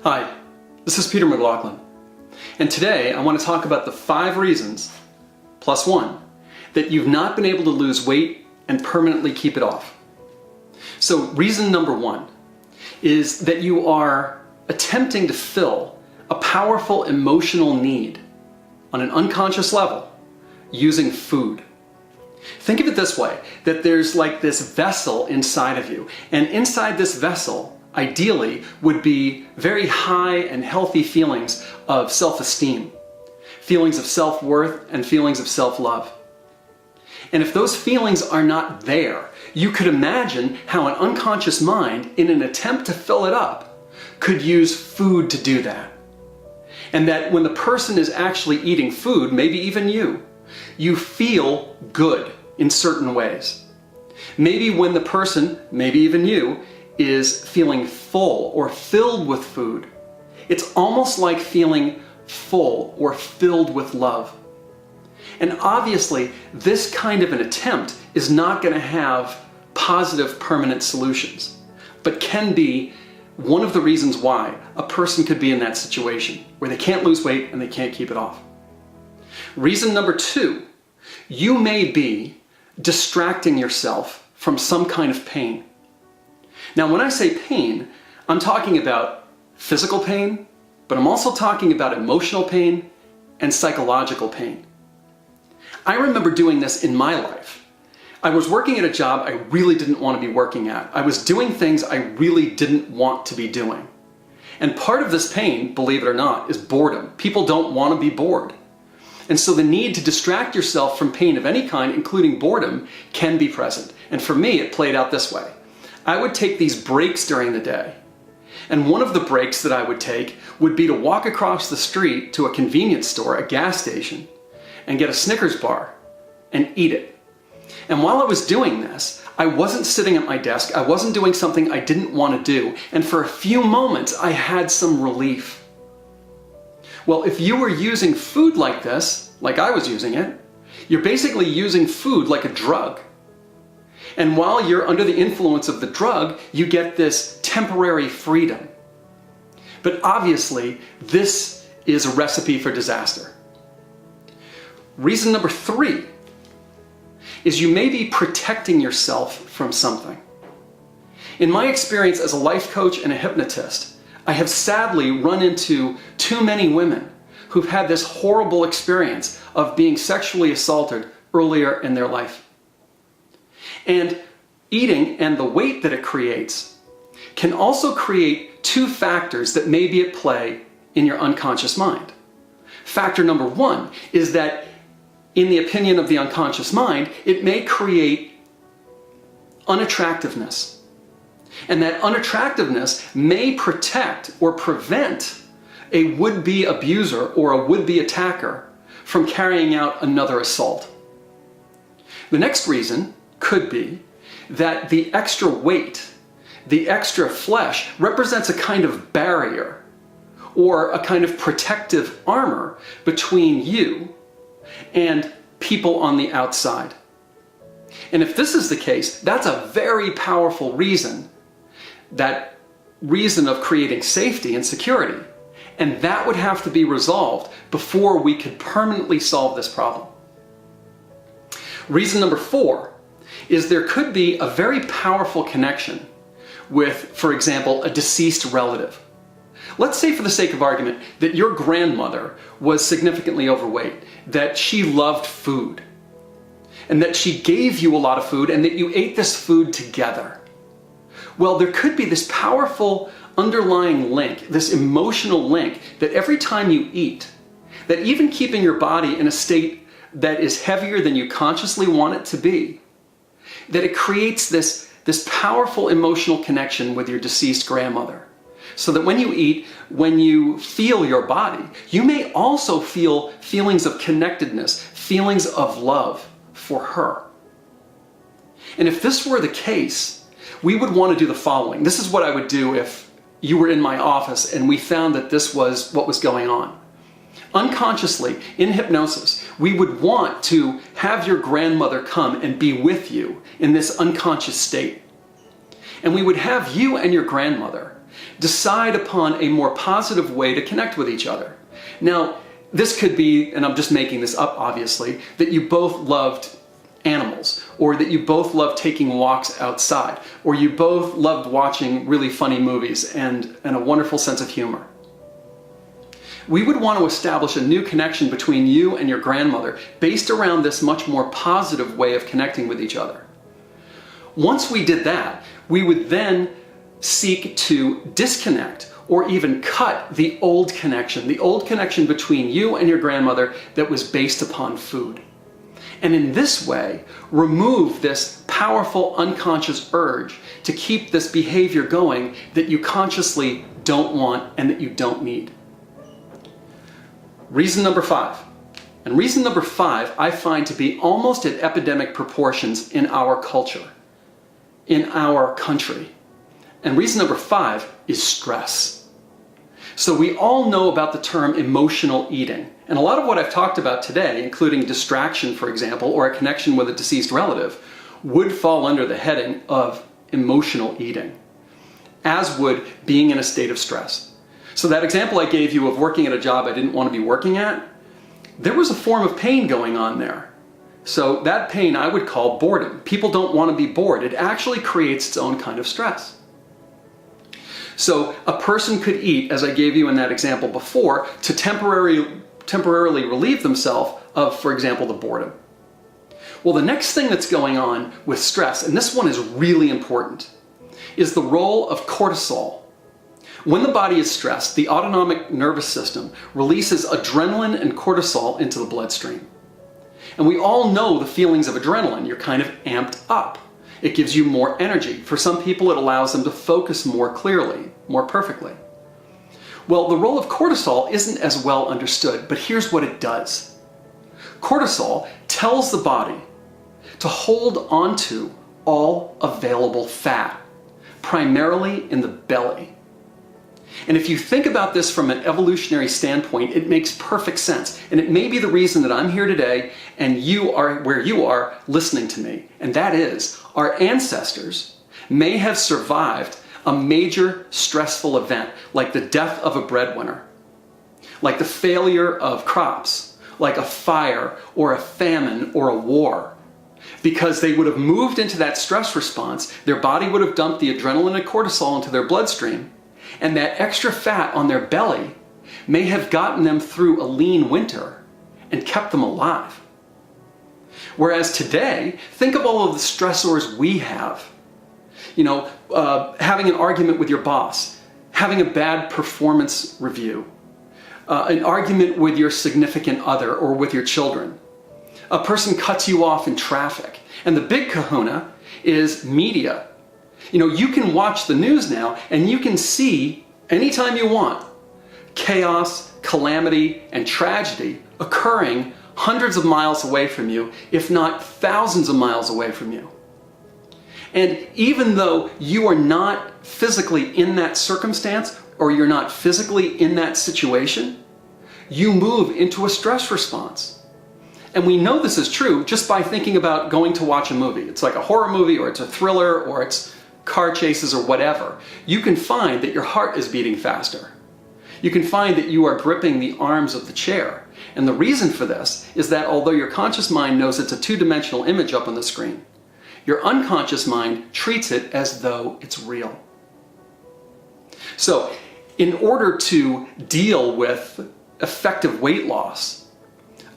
Hi, this is Peter McLaughlin, and today I want to talk about the 5 reasons, plus 1, that you've not been able to lose weight and permanently keep it off. So reason number 1 is that you are attempting to fill a powerful emotional need on an unconscious level using food. Think of it this way, that there's like this vessel inside of you, and inside this vessel ideally would be very high and healthy feelings of self-esteem, feelings of self-worth, and feelings of self-love. And if those feelings are not there, you could imagine how an unconscious mind, in an attempt to fill it up, could use food to do that. And that when the person is actually eating food, maybe even you feel good in certain ways. Maybe when the person, maybe even you, is feeling full or filled with food, it's almost like feeling full or filled with love. And obviously, this kind of an attempt is not going to have positive permanent solutions, but can be one of the reasons why a person could be in that situation where they can't lose weight and they can't keep it off. Reason number 2, you may be distracting yourself from some kind of pain. Now, when I say pain, I'm talking about physical pain, but I'm also talking about emotional pain and psychological pain. I remember doing this in my life. I was working at a job I really didn't want to be working at. I was doing things I really didn't want to be doing. And part of this pain, believe it or not, is boredom. People don't want to be bored. And so the need to distract yourself from pain of any kind, including boredom, can be present. And for me, it played out this way. I would take these breaks during the day. And one of the breaks that I would take would be to walk across the street to a convenience store, a gas station, and get a Snickers bar and eat it. And while I was doing this, I wasn't sitting at my desk. I wasn't doing something I didn't want to do. And for a few moments, I had some relief. Well, if you were using food like this, like I was using it, you're basically using food like a drug. And while you're under the influence of the drug, you get this temporary freedom. But obviously, this is a recipe for disaster. Reason number 3 is you may be protecting yourself from something. In my experience as a life coach and a hypnotist, I have sadly run into too many women who've had this horrible experience of being sexually assaulted earlier in their life. And eating and the weight that it creates can also create 2 factors that may be at play in your unconscious mind. Factor number 1 is that, in the opinion of the unconscious mind, it may create unattractiveness. And that unattractiveness may protect or prevent a would-be abuser or a would-be attacker from carrying out another assault. The next reason could be that the extra weight, the extra flesh, represents a kind of barrier or a kind of protective armor between you and people on the outside. And if this is the case, that's a very powerful reason, that reason of creating safety and security. And that would have to be resolved before we could permanently solve this problem. Reason number 4 is there could be a very powerful connection with, for example, a deceased relative. Let's say, for the sake of argument, that your grandmother was significantly overweight, that she loved food, and that she gave you a lot of food, and that you ate this food together. Well, there could be this powerful underlying link, this emotional link, that every time you eat, that even keeping your body in a state that is heavier than you consciously want it to be, that it creates this powerful emotional connection with your deceased grandmother. So that when you eat, when you feel your body, you may also feel feelings of connectedness, feelings of love for her. And if this were the case, we would want to do the following. This is what I would do if you were in my office and we found that this was what was going on. Unconsciously, in hypnosis, we would want to have your grandmother come and be with you in this unconscious state. And we would have you and your grandmother decide upon a more positive way to connect with each other. Now, this could be, and I'm just making this up obviously, that you both loved animals, or that you both loved taking walks outside, or you both loved watching really funny movies and a wonderful sense of humor. We would want to establish a new connection between you and your grandmother based around this much more positive way of connecting with each other. Once we did that, we would then seek to disconnect or even cut the old connection between you and your grandmother that was based upon food. And in this way, remove this powerful unconscious urge to keep this behavior going that you consciously don't want and that you don't need. Reason number 5. And reason number 5 I find to be almost at epidemic proportions in our culture, in our country. And reason number 5 is stress. So we all know about the term emotional eating. And a lot of what I've talked about today, including distraction, for example, or a connection with a deceased relative, would fall under the heading of emotional eating, as would being in a state of stress. So that example I gave you of working at a job I didn't want to be working at, there was a form of pain going on there. So that pain I would call boredom. People don't want to be bored. It actually creates its own kind of stress. So a person could eat, as I gave you in that example before, to temporarily relieve themselves of, for example, the boredom. Well, the next thing that's going on with stress, and this one is really important, is the role of cortisol. When the body is stressed, the autonomic nervous system releases adrenaline and cortisol into the bloodstream. And we all know the feelings of adrenaline. You're kind of amped up. It gives you more energy. For some people, it allows them to focus more clearly, more perfectly. Well, the role of cortisol isn't as well understood, but here's what it does. Cortisol tells the body to hold onto all available fat, primarily in the belly. And if you think about this from an evolutionary standpoint, it makes perfect sense. And it may be the reason that I'm here today and you are where you are listening to me. And that is, our ancestors may have survived a major stressful event, like the death of a breadwinner, like the failure of crops, like a fire or a famine or a war. Because they would have moved into that stress response, their body would have dumped the adrenaline and cortisol into their bloodstream, and that extra fat on their belly may have gotten them through a lean winter and kept them alive. Whereas today, think of all of the stressors we have. Having an argument with your boss, having a bad performance review, an argument with your significant other or with your children. A person cuts you off in traffic. And the big kahuna is media. You can watch the news now and you can see anytime you want chaos, calamity, and tragedy occurring hundreds of miles away from you, if not thousands of miles away from you. And even though you are not physically in that circumstance or you're not physically in that situation, you move into a stress response. And we know this is true just by thinking about going to watch a movie. It's like a horror movie, or it's a thriller, or it's car chases, or whatever. You can find that your heart is beating faster. You can find that you are gripping the arms of the chair. And the reason for this is that although your conscious mind knows it's a two-dimensional image up on the screen, your unconscious mind treats it as though it's real. So, in order to deal with effective weight loss,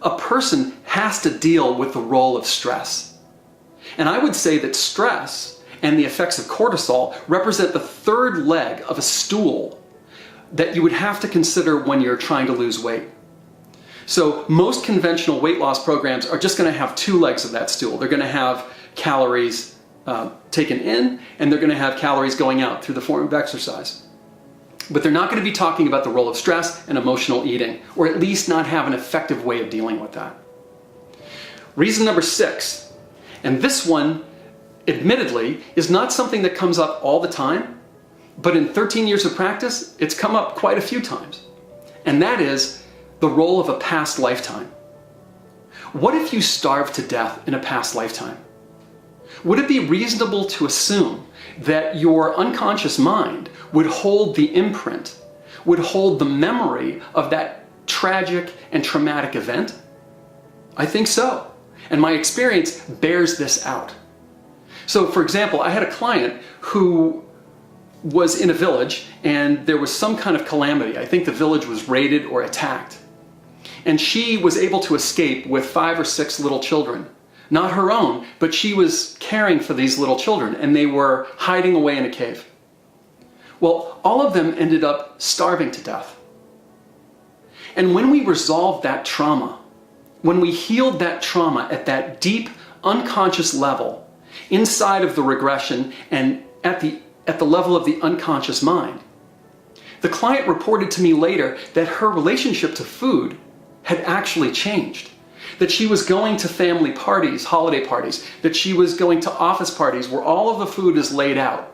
a person has to deal with the role of stress. And I would say that stress and the effects of cortisol represent the third leg of a stool that you would have to consider when you're trying to lose weight. So most conventional weight loss programs are just going to have two legs of that stool. They're going to have calories taken in, and they're going to have calories going out through the form of exercise. But they're not going to be talking about the role of stress and emotional eating, or at least not have an effective way of dealing with that. Reason number 6, and this one, admittedly, is not something that comes up all the time, but in 13 years of practice, it's come up quite a few times. And that is the role of a past lifetime. What if you starved to death in a past lifetime? Would it be reasonable to assume that your unconscious mind would hold the imprint, would hold the memory of that tragic and traumatic event? I think so. And my experience bears this out. So, for example, I had a client who was in a village and there was some kind of calamity. I think the village was raided or attacked. And she was able to escape with 5 or 6 little children. Not her own, but she was caring for these little children, and they were hiding away in a cave. Well, all of them ended up starving to death. And when we resolved that trauma, when we healed that trauma at that deep, unconscious level, inside of the regression and at the level of the unconscious mind, the client reported to me later that her relationship to food had actually changed. That she was going to family parties, holiday parties, that she was going to office parties where all of the food is laid out.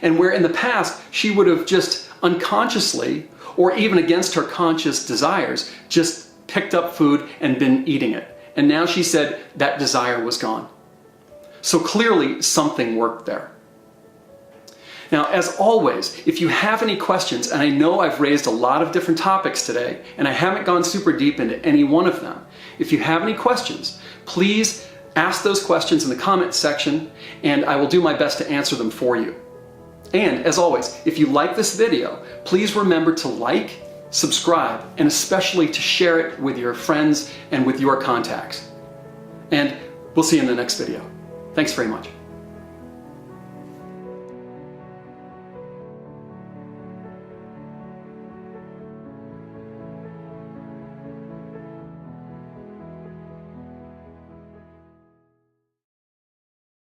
And where in the past she would have just unconsciously, or even against her conscious desires, just picked up food and been eating it. And now she said that desire was gone. So clearly something worked there. Now, as always, if you have any questions, and I know I've raised a lot of different topics today, and I haven't gone super deep into any one of them, if you have any questions, please ask those questions in the comments section, and I will do my best to answer them for you. And as always, if you like this video, please remember to like, subscribe, and especially to share it with your friends and with your contacts. And we'll see you in the next video. Thanks very much.